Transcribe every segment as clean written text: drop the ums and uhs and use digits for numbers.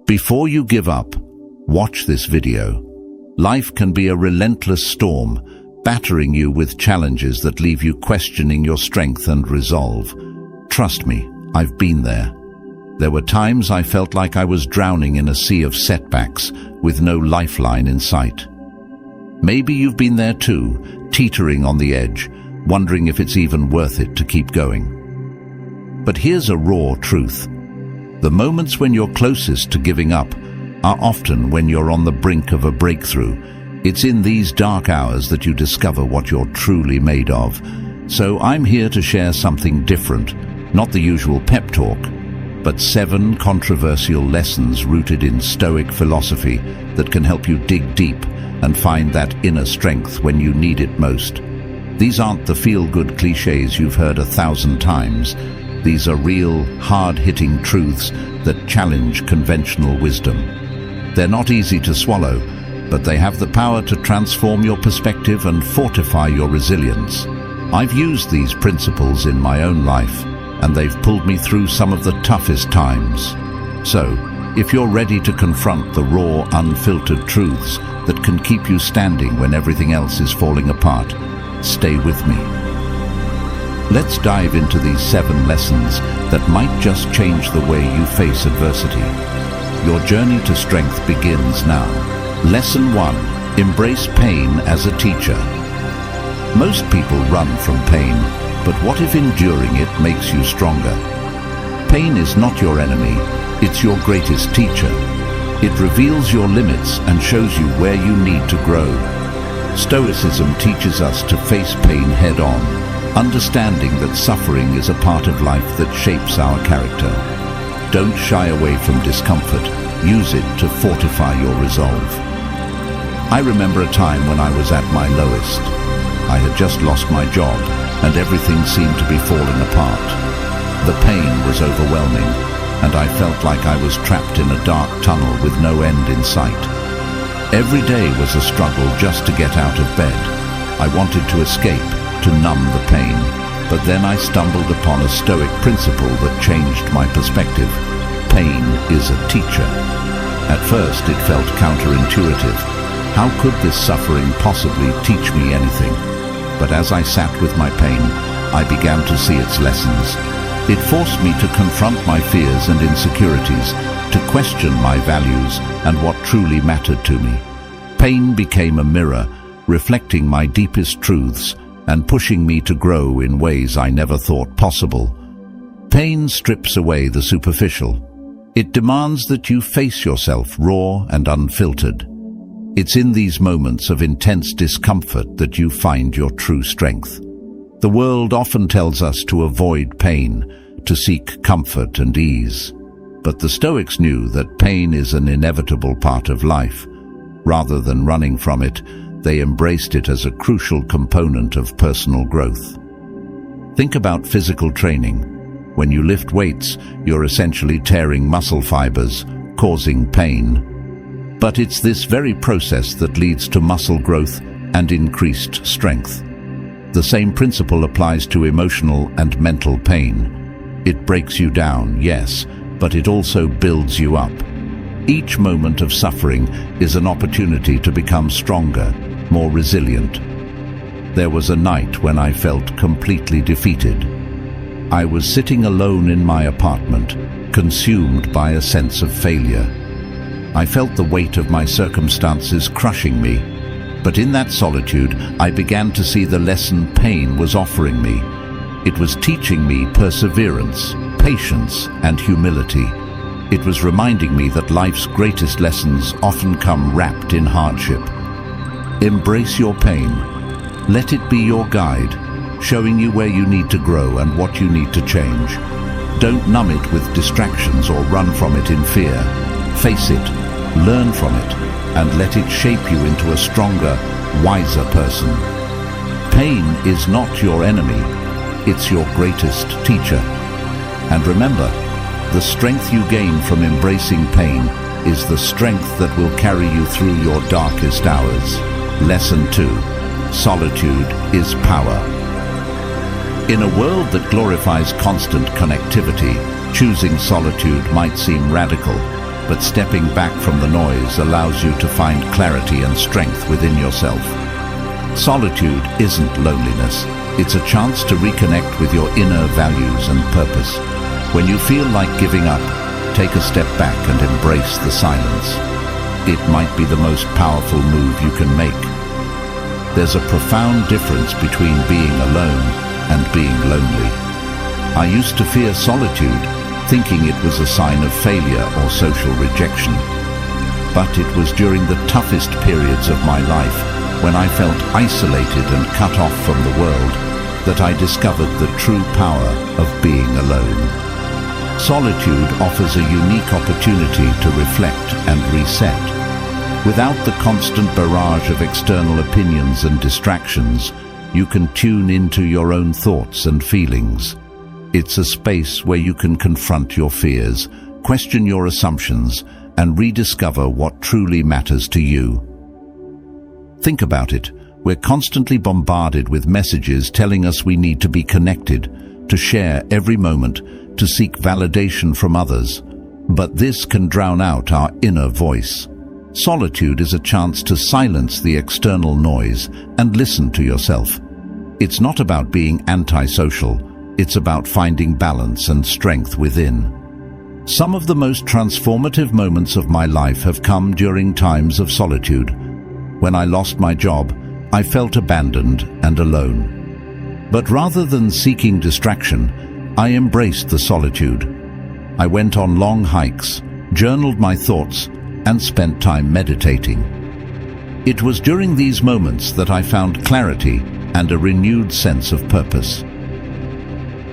Before you give up, watch this video. Life can be a relentless storm, battering you with challenges that leave you questioning your strength and resolve. Trust me, I've been there. There were times I felt like I was drowning in a sea of setbacks with no lifeline in sight. Maybe you've been there too, teetering on the edge, wondering if it's even worth it to keep going. But here's a raw truth. The moments when you're closest to giving up are often when you're on the brink of a breakthrough. It's in these dark hours that you discover what you're truly made of. So I'm here to share something different, not the usual pep talk, but 7 controversial lessons rooted in Stoic philosophy that can help you dig deep and find that inner strength when you need it most. These aren't the feel-good cliches you've heard 1,000 times. These are real, hard-hitting truths that challenge conventional wisdom. They're not easy to swallow, but they have the power to transform your perspective and fortify your resilience. I've used these principles in my own life, and they've pulled me through some of the toughest times. So, if you're ready to confront the raw, unfiltered truths that can keep you standing when everything else is falling apart, stay with me. Let's dive into these 7 lessons that might just change the way you face adversity. Your journey to strength begins now. Lesson 1. Embrace pain as a teacher. Most people run from pain, but what if enduring it makes you stronger? Pain is not your enemy, it's your greatest teacher. It reveals your limits and shows you where you need to grow. Stoicism teaches us to face pain head-on, understanding that suffering is a part of life that shapes our character. Don't shy away from discomfort. Use it to fortify your resolve. I remember a time when I was at my lowest. I had just lost my job, and everything seemed to be falling apart. The pain was overwhelming, and I felt like I was trapped in a dark tunnel with no end in sight. Every day was a struggle just to get out of bed. I wanted to escape, to numb the pain, but then I stumbled upon a Stoic principle that changed my perspective. Pain is a teacher. At first it felt counterintuitive. How could this suffering possibly teach me anything? But as I sat with my pain, I began to see its lessons. It forced me to confront my fears and insecurities, to question my values and what truly mattered to me. Pain became a mirror, reflecting my deepest truths and pushing me to grow in ways I never thought possible. Pain strips away the superficial. It demands that you face yourself raw and unfiltered. It's in these moments of intense discomfort that you find your true strength. The world often tells us to avoid pain, to seek comfort and ease. But the Stoics knew that pain is an inevitable part of life. Rather than running from it, they embraced it as a crucial component of personal growth. Think about physical training. When you lift weights, you're essentially tearing muscle fibers, causing pain. But it's this very process that leads to muscle growth and increased strength. The same principle applies to emotional and mental pain. It breaks you down, yes, but it also builds you up. Each moment of suffering is an opportunity to become stronger, more resilient. There was a night when I felt completely defeated. I was sitting alone in my apartment, consumed by a sense of failure. I felt the weight of my circumstances crushing me, but in that solitude, I began to see the lesson pain was offering me. It was teaching me perseverance, patience, and humility. It was reminding me that life's greatest lessons often come wrapped in hardship. Embrace your pain. Let it be your guide, showing you where you need to grow and what you need to change. Don't numb it with distractions or run from it in fear. Face it, learn from it, and let it shape you into a stronger, wiser person. Pain is not your enemy, it's your greatest teacher. And remember, the strength you gain from embracing pain is the strength that will carry you through your darkest hours. Lesson 2. Solitude is power. In a world that glorifies constant connectivity, choosing solitude might seem radical, but stepping back from the noise allows you to find clarity and strength within yourself. Solitude isn't loneliness. It's a chance to reconnect with your inner values and purpose. When you feel like giving up, take a step back and embrace the silence. It might be the most powerful move you can make. There's a profound difference between being alone and being lonely. I used to fear solitude, thinking it was a sign of failure or social rejection. But it was during the toughest periods of my life, when I felt isolated and cut off from the world, that I discovered the true power of being alone. Solitude offers a unique opportunity to reflect and reset. Without the constant barrage of external opinions and distractions, you can tune into your own thoughts and feelings. It's a space where you can confront your fears, question your assumptions, and rediscover what truly matters to you. Think about it. We're constantly bombarded with messages telling us we need to be connected, to share every moment, to seek validation from others. But this can drown out our inner voice. Solitude is a chance to silence the external noise and listen to yourself. It's not about being antisocial. It's about finding balance and strength within. Some of the most transformative moments of my life have come during times of solitude. When I lost my job, I felt abandoned and alone. But rather than seeking distraction, I embraced the solitude. I went on long hikes, journaled my thoughts, and spent time meditating. It was during these moments that I found clarity and a renewed sense of purpose.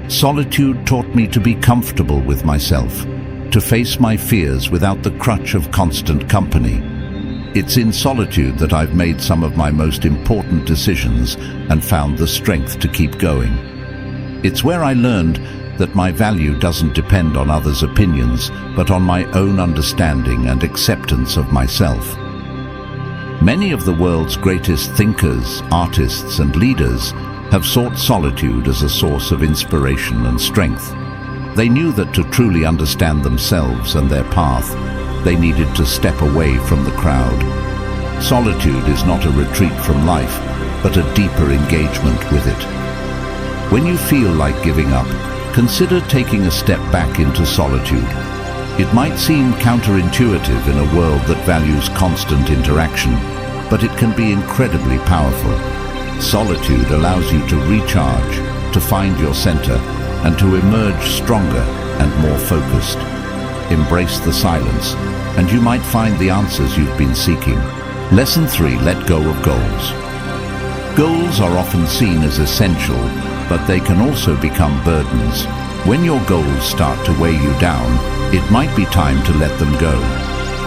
Solitude taught me to be comfortable with myself, to face my fears without the crutch of constant company. It's in solitude that I've made some of my most important decisions and found the strength to keep going. It's where I learned that my value doesn't depend on others' opinions, but on my own understanding and acceptance of myself. Many of the world's greatest thinkers, artists, and leaders have sought solitude as a source of inspiration and strength. They knew that to truly understand themselves and their path, they needed to step away from the crowd. Solitude is not a retreat from life, but a deeper engagement with it. When you feel like giving up, consider taking a step back into solitude. It might seem counterintuitive in a world that values constant interaction, but it can be incredibly powerful. Solitude allows you to recharge, to find your center, and to emerge stronger and more focused. Embrace the silence, and you might find the answers you've been seeking. Lesson 3: Let go of goals. Goals are often seen as essential, but they can also become burdens. When your goals start to weigh you down, it might be time to let them go.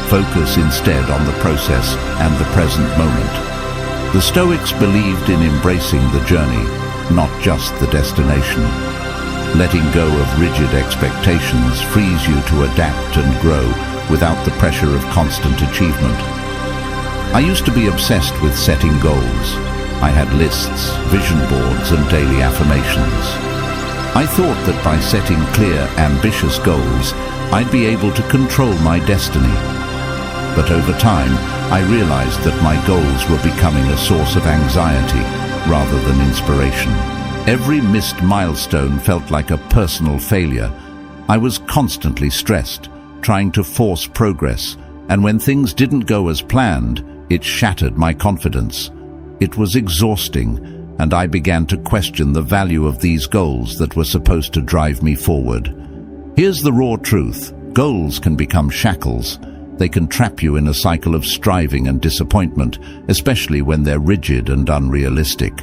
Focus instead on the process and the present moment. The Stoics believed in embracing the journey, not just the destination. Letting go of rigid expectations frees you to adapt and grow without the pressure of constant achievement. I used to be obsessed with setting goals. I had lists, vision boards, and daily affirmations. I thought that by setting clear, ambitious goals, I'd be able to control my destiny. But over time, I realized that my goals were becoming a source of anxiety rather than inspiration. Every missed milestone felt like a personal failure. I was constantly stressed, trying to force progress, and when things didn't go as planned, it shattered my confidence. It was exhausting, and I began to question the value of these goals that were supposed to drive me forward. Here's the raw truth. Goals can become shackles. They can trap you in a cycle of striving and disappointment, especially when they're rigid and unrealistic.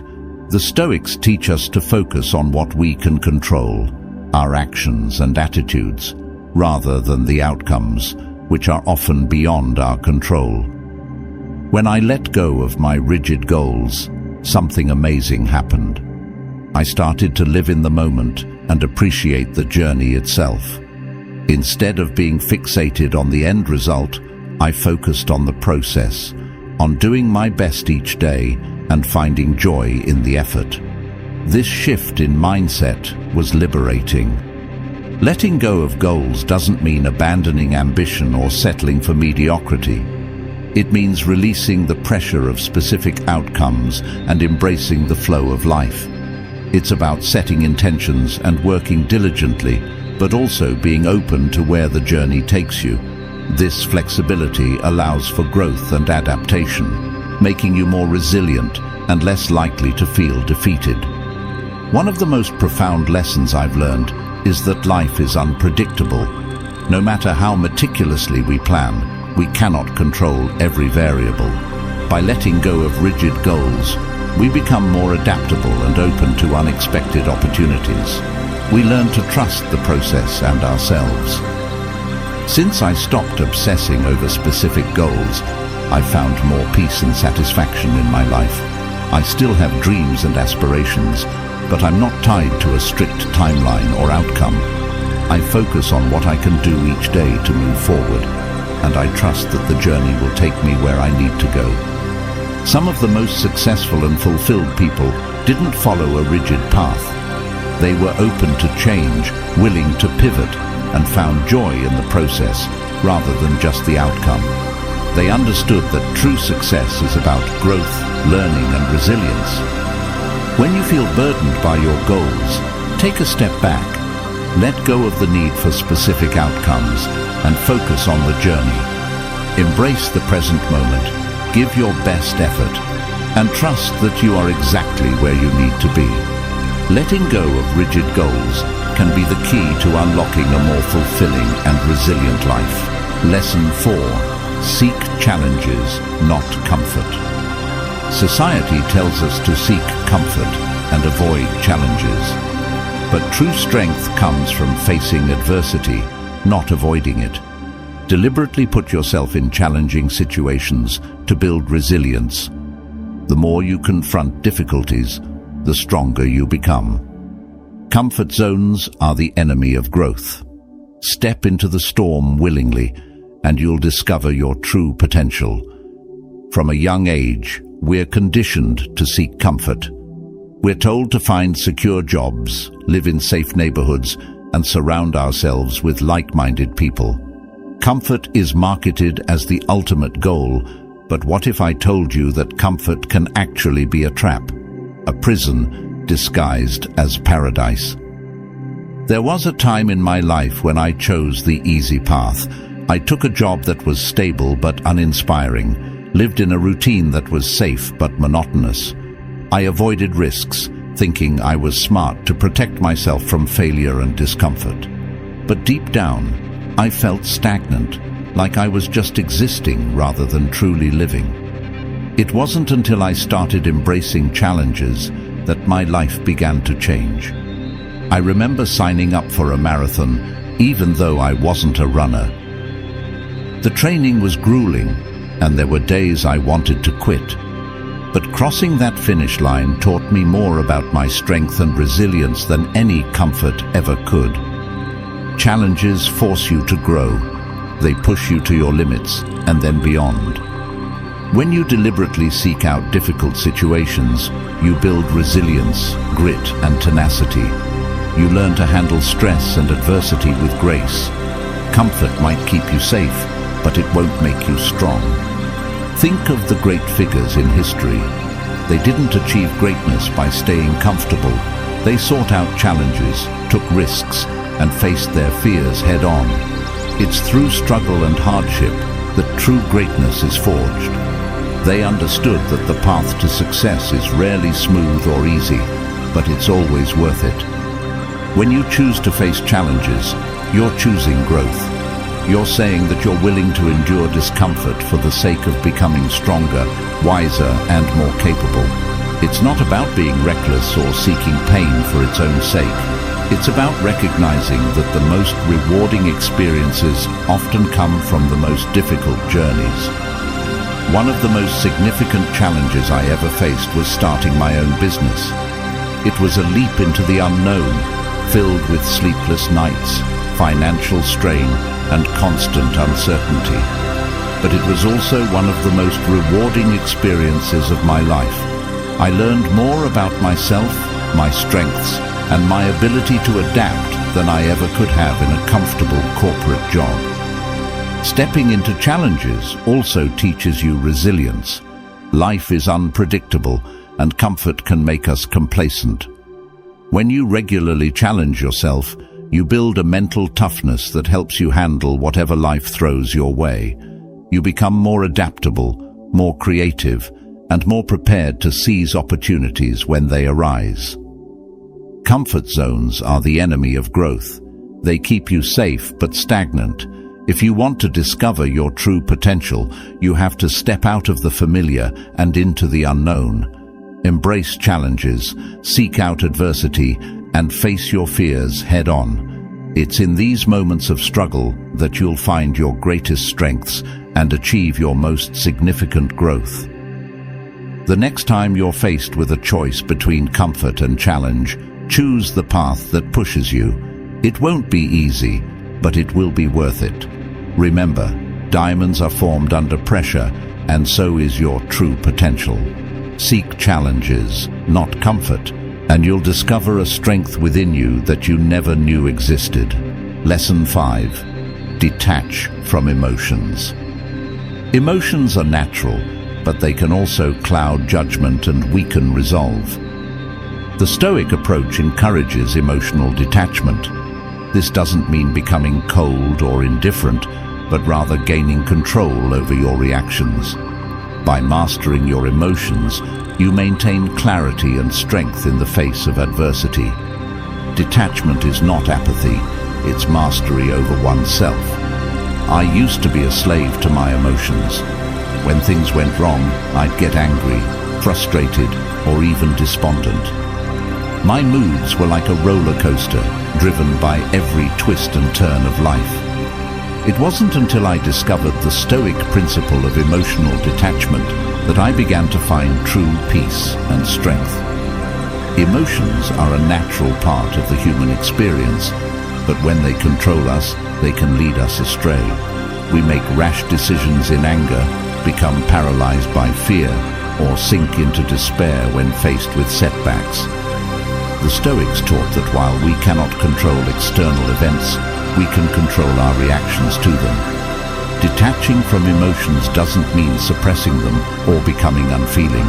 The Stoics teach us to focus on what we can control, our actions and attitudes, rather than the outcomes, which are often beyond our control. When I let go of my rigid goals, something amazing happened. I started to live in the moment and appreciate the journey itself. Instead of being fixated on the end result, I focused on the process, on doing my best each day and finding joy in the effort. This shift in mindset was liberating. Letting go of goals doesn't mean abandoning ambition or settling for mediocrity. It means releasing the pressure of specific outcomes and embracing the flow of life. It's about setting intentions and working diligently, but also being open to where the journey takes you. This flexibility allows for growth and adaptation, making you more resilient and less likely to feel defeated. One of the most profound lessons I've learned is that life is unpredictable. No matter how meticulously we plan, we cannot control every variable. By letting go of rigid goals, we become more adaptable and open to unexpected opportunities. We learn to trust the process and ourselves. Since I stopped obsessing over specific goals, I've found more peace and satisfaction in my life. I still have dreams and aspirations, but I'm not tied to a strict timeline or outcome. I focus on what I can do each day to move forward, and I trust that the journey will take me where I need to go. Some of the most successful and fulfilled people didn't follow a rigid path. They were open to change, willing to pivot, and found joy in the process rather than just the outcome. They understood that true success is about growth, learning, and resilience. When you feel burdened by your goals, take a step back. Let go of the need for specific outcomes and focus on the journey. Embrace the present moment, give your best effort, and trust that you are exactly where you need to be. Letting go of rigid goals can be the key to unlocking a more fulfilling and resilient life. Lesson 4. Seek challenges, not comfort. Society tells us to seek comfort and avoid challenges. But true strength comes from facing adversity, not avoiding it. Deliberately put yourself in challenging situations to build resilience. The more you confront difficulties, the stronger you become. Comfort zones are the enemy of growth. Step into the storm willingly, and you'll discover your true potential. From a young age, we're conditioned to seek comfort. We're told to find secure jobs, live in safe neighborhoods, and surround ourselves with like-minded people. Comfort is marketed as the ultimate goal, but what if I told you that comfort can actually be a trap, a prison disguised as paradise? There was a time in my life when I chose the easy path. I took a job that was stable but uninspiring, lived in a routine that was safe but monotonous. I avoided risks, thinking I was smart to protect myself from failure and discomfort. But deep down, I felt stagnant, like I was just existing rather than truly living. It wasn't until I started embracing challenges that my life began to change. I remember signing up for a marathon, even though I wasn't a runner. The training was grueling, and there were days I wanted to quit. But crossing that finish line taught me more about my strength and resilience than any comfort ever could. Challenges force you to grow. They push you to your limits and then beyond. When you deliberately seek out difficult situations, you build resilience, grit, and tenacity. You learn to handle stress and adversity with grace. Comfort might keep you safe, but it won't make you strong. Think of the great figures in history. They didn't achieve greatness by staying comfortable. They sought out challenges, took risks, and faced their fears head-on. It's through struggle and hardship that true greatness is forged. They understood that the path to success is rarely smooth or easy, but it's always worth it. When you choose to face challenges, you're choosing growth. You're saying that you're willing to endure discomfort for the sake of becoming stronger, wiser, and more capable. It's not about being reckless or seeking pain for its own sake. It's about recognizing that the most rewarding experiences often come from the most difficult journeys. One of the most significant challenges I ever faced was starting my own business. It was a leap into the unknown, filled with sleepless nights, financial strain, and constant uncertainty. But it was also one of the most rewarding experiences of my life. I learned more about myself, my strengths, and my ability to adapt than I ever could have in a comfortable corporate job. Stepping into challenges also teaches you resilience. Life is unpredictable, and comfort can make us complacent. When you regularly challenge yourself, you build a mental toughness that helps you handle whatever life throws your way. You become more adaptable, more creative, and more prepared to seize opportunities when they arise. Comfort zones are the enemy of growth. They keep you safe but stagnant. If you want to discover your true potential, you have to step out of the familiar and into the unknown. Embrace challenges, seek out adversity, and face your fears head-on. It's in these moments of struggle that you'll find your greatest strengths and achieve your most significant growth. The next time you're faced with a choice between comfort and challenge, choose the path that pushes you. It won't be easy, but it will be worth it. Remember, diamonds are formed under pressure, and so is your true potential. Seek challenges, not comfort, and you'll discover a strength within you that you never knew existed. Lesson 5. Detach from emotions. Emotions are natural, but they can also cloud judgment and weaken resolve. The Stoic approach encourages emotional detachment. This doesn't mean becoming cold or indifferent, but rather gaining control over your reactions. By mastering your emotions, you maintain clarity and strength in the face of adversity. Detachment is not apathy, it's mastery over oneself. I used to be a slave to my emotions. When things went wrong, I'd get angry, frustrated, or even despondent. My moods were like a roller coaster, driven by every twist and turn of life. It wasn't until I discovered the Stoic principle of emotional detachment that I began to find true peace and strength. Emotions are a natural part of the human experience, but when they control us, they can lead us astray. We make rash decisions in anger, become paralyzed by fear, or sink into despair when faced with setbacks. The Stoics taught that while we cannot control external events, we can control our reactions to them. Detaching from emotions doesn't mean suppressing them or becoming unfeeling.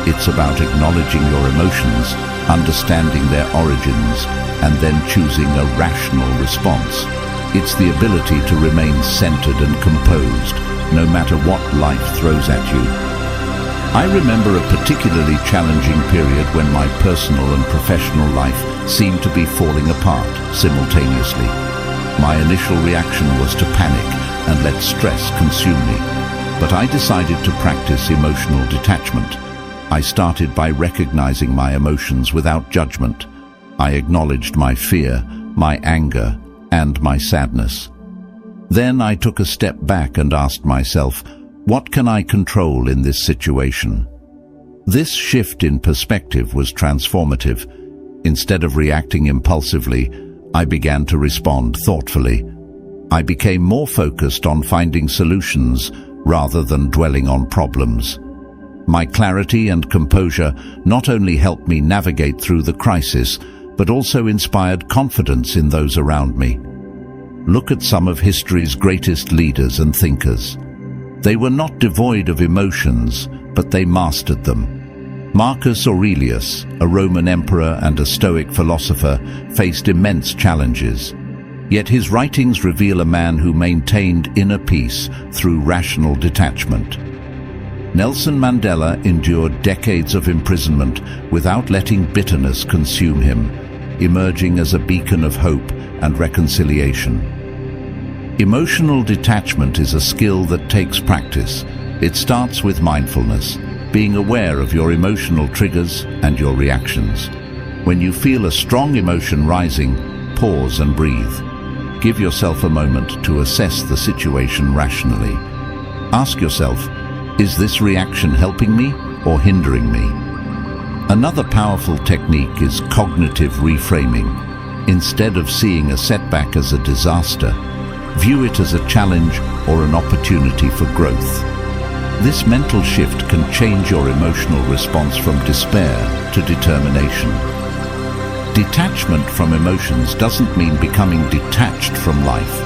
It's about acknowledging your emotions, understanding their origins, and then choosing a rational response. It's the ability to remain centered and composed, no matter what life throws at you. I remember a particularly challenging period when my personal and professional life seemed to be falling apart simultaneously. My initial reaction was to panic and let stress consume me. But I decided to practice emotional detachment. I started by recognizing my emotions without judgment. I acknowledged my fear, my anger, and my sadness. Then I took a step back and asked myself, what can I control in this situation? This shift in perspective was transformative. Instead of reacting impulsively, I began to respond thoughtfully. I became more focused on finding solutions rather than dwelling on problems. My clarity and composure not only helped me navigate through the crisis, but also inspired confidence in those around me. Look at some of history's greatest leaders and thinkers. They were not devoid of emotions, but they mastered them. Marcus Aurelius, a Roman emperor and a Stoic philosopher, faced immense challenges. Yet his writings reveal a man who maintained inner peace through rational detachment. Nelson Mandela endured decades of imprisonment without letting bitterness consume him, emerging as a beacon of hope and reconciliation. Emotional detachment is a skill that takes practice. It starts with mindfulness, being aware of your emotional triggers and your reactions. When you feel a strong emotion rising, pause and breathe. Give yourself a moment to assess the situation rationally. Ask yourself, is this reaction helping me or hindering me? Another powerful technique is cognitive reframing. Instead of seeing a setback as a disaster, view it as a challenge or an opportunity for growth. This mental shift can change your emotional response from despair to determination. Detachment from emotions doesn't mean becoming detached from life.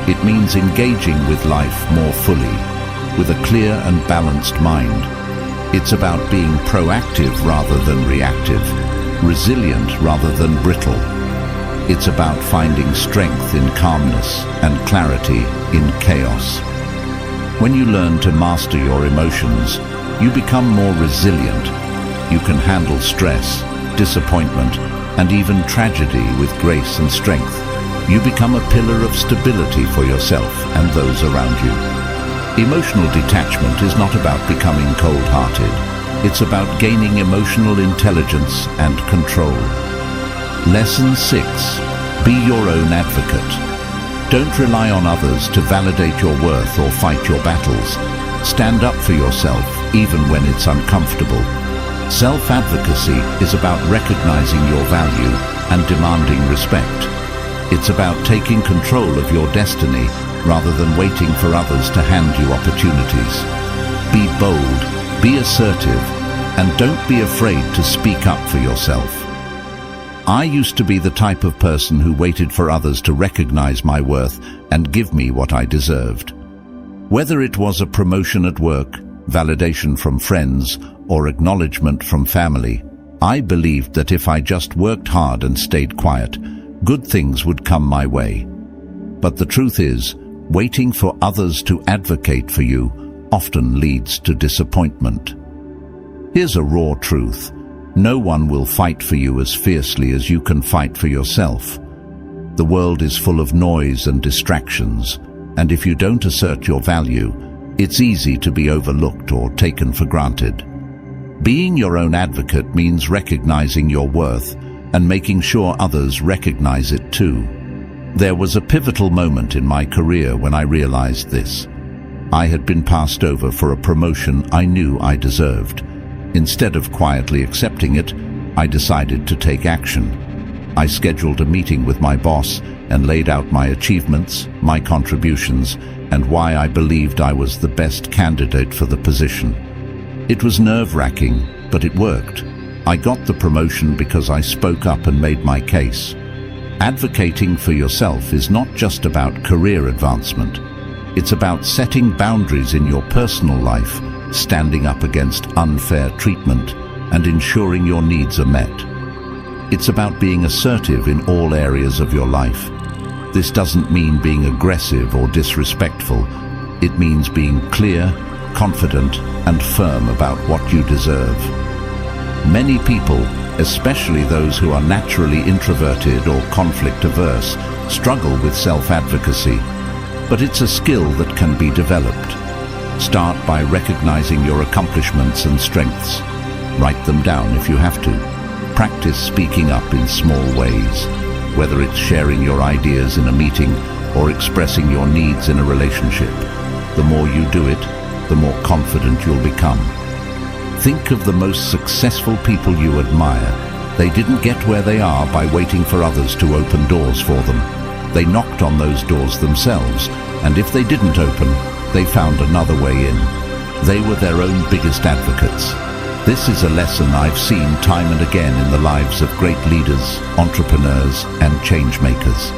It means engaging with life more fully, with a clear and balanced mind. It's about being proactive rather than reactive, resilient rather than brittle. It's about finding strength in calmness and clarity in chaos. When you learn to master your emotions, you become more resilient. You can handle stress, disappointment, and even tragedy with grace and strength. You become a pillar of stability for yourself and those around you. Emotional detachment is not about becoming cold-hearted. It's about gaining emotional intelligence and control. Lesson 6. Be your own advocate. Don't rely on others to validate your worth or fight your battles. Stand up for yourself, even when it's uncomfortable. Self-advocacy is about recognizing your value and demanding respect. It's about taking control of your destiny rather than waiting for others to hand you opportunities. Be bold, be assertive, and don't be afraid to speak up for yourself. I used to be the type of person who waited for others to recognize my worth and give me what I deserved. Whether it was a promotion at work, validation from friends, or acknowledgement from family, I believed that if I just worked hard and stayed quiet, good things would come my way. But the truth is, waiting for others to advocate for you often leads to disappointment. Here's a raw truth. No one will fight for you as fiercely as you can fight for yourself. The world is full of noise and distractions, and if you don't assert your value, it's easy to be overlooked or taken for granted. Being your own advocate means recognizing your worth and making sure others recognize it too. There was a pivotal moment in my career when I realized this. I had been passed over for a promotion I knew I deserved. Instead of quietly accepting it, I decided to take action. I scheduled a meeting with my boss and laid out my achievements, my contributions, and why I believed I was the best candidate for the position. It was nerve-wracking, but it worked. I got the promotion because I spoke up and made my case. Advocating for yourself is not just about career advancement. It's about setting boundaries in your personal life, standing up against unfair treatment, and ensuring your needs are met. It's about being assertive in all areas of your life. This doesn't mean being aggressive or disrespectful. It means being clear, confident, and firm about what you deserve. Many people, especially those who are naturally introverted or conflict-averse, struggle with self-advocacy, but it's a skill that can be developed. Start by recognizing your accomplishments and strengths. Write them down if you have to. Practice speaking up in small ways, whether it's sharing your ideas in a meeting or expressing your needs in a relationship. The more you do it, the more confident you'll become. Think of the most successful people you admire. They didn't get where they are by waiting for others to open doors for them. They knocked on those doors themselves, and if they didn't open, they found another way in. They were their own biggest advocates. This is a lesson I've seen time and again in the lives of great leaders, entrepreneurs, and change makers.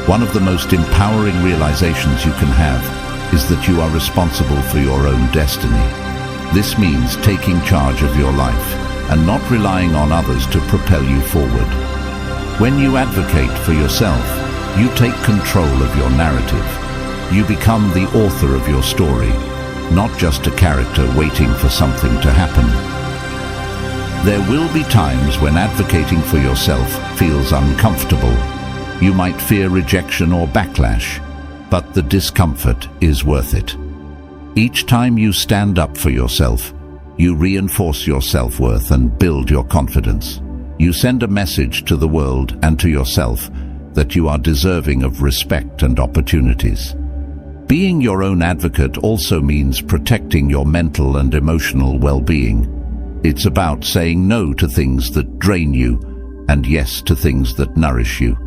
One of the most empowering realizations you can have is that you are responsible for your own destiny. This means taking charge of your life and not relying on others to propel you forward. When you advocate for yourself, you take control of your narrative. You become the author of your story, not just a character waiting for something to happen. There will be times when advocating for yourself feels uncomfortable. You might fear rejection or backlash, but the discomfort is worth it. Each time you stand up for yourself, you reinforce your self-worth and build your confidence. You send a message to the world and to yourself that you are deserving of respect and opportunities. Being your own advocate also means protecting your mental and emotional well-being. It's about saying no to things that drain you and yes to things that nourish you.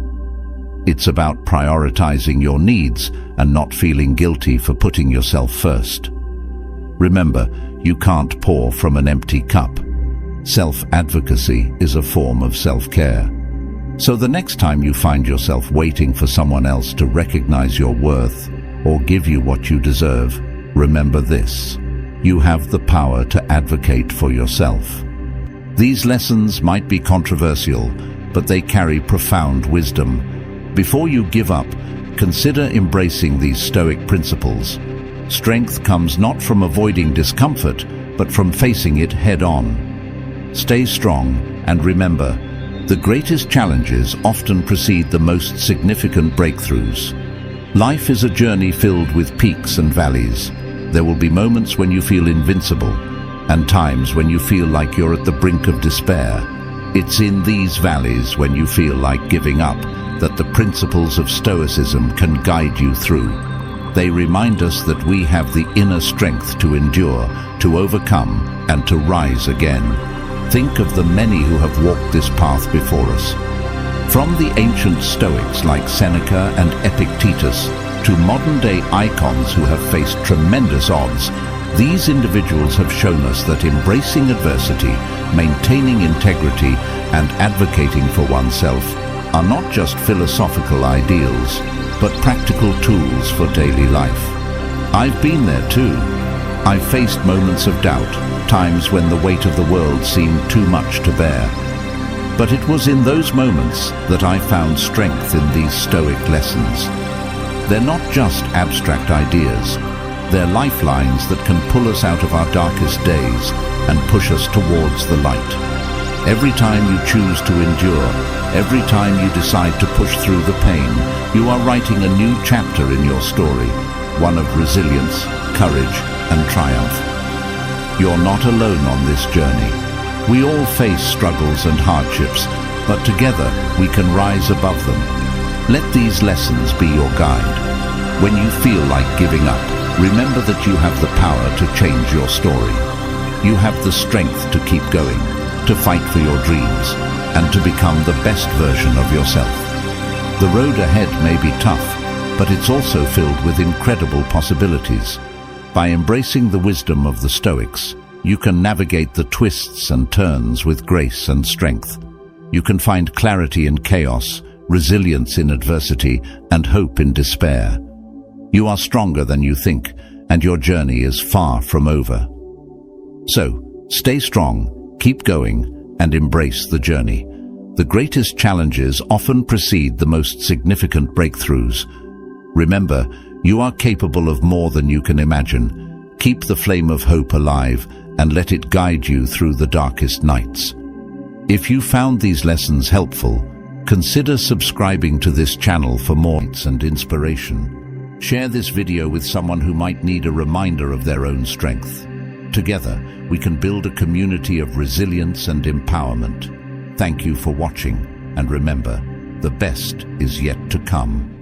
It's about prioritizing your needs and not feeling guilty for putting yourself first. Remember, you can't pour from an empty cup. Self-advocacy is a form of self-care. So the next time you find yourself waiting for someone else to recognize your worth or give you what you deserve, remember this: you have the power to advocate for yourself. These lessons might be controversial, but they carry profound wisdom. Before you give up, consider embracing these Stoic principles. Strength comes not from avoiding discomfort, but from facing it head-on. Stay strong, and remember, the greatest challenges often precede the most significant breakthroughs. Life is a journey filled with peaks and valleys. There will be moments when you feel invincible, and times when you feel like you're at the brink of despair. It's in these valleys, when you feel like giving up, that the principles of Stoicism can guide you through. They remind us that we have the inner strength to endure, to overcome, and to rise again. Think of the many who have walked this path before us. From the ancient Stoics like Seneca and Epictetus to modern-day icons who have faced tremendous odds, these individuals have shown us that embracing adversity, maintaining integrity, and advocating for oneself are not just philosophical ideals, but practical tools for daily life. I've been there too. I've faced moments of doubt, times when the weight of the world seemed too much to bear. But it was in those moments that I found strength in these Stoic lessons. They're not just abstract ideas. They're lifelines that can pull us out of our darkest days and push us towards the light. Every time you choose to endure, every time you decide to push through the pain, you are writing a new chapter in your story, one of resilience, courage, and triumph. You're not alone on this journey. We all face struggles and hardships, but together we can rise above them. Let these lessons be your guide. When you feel like giving up, remember that you have the power to change your story. You have the strength to keep going, to fight for your dreams, and to become the best version of yourself. The road ahead may be tough, but it's also filled with incredible possibilities. By embracing the wisdom of the Stoics, you can navigate the twists and turns with grace and strength. You can find clarity in chaos, resilience in adversity, and hope in despair. You are stronger than you think, and your journey is far from over. So, stay strong, keep going, and embrace the journey. The greatest challenges often precede the most significant breakthroughs. Remember, you are capable of more than you can imagine. Keep the flame of hope alive and let it guide you through the darkest nights. If you found these lessons helpful, consider subscribing to this channel for more tips and inspiration. Share this video with someone who might need a reminder of their own strength. Together, we can build a community of resilience and empowerment. Thank you for watching, and remember, the best is yet to come.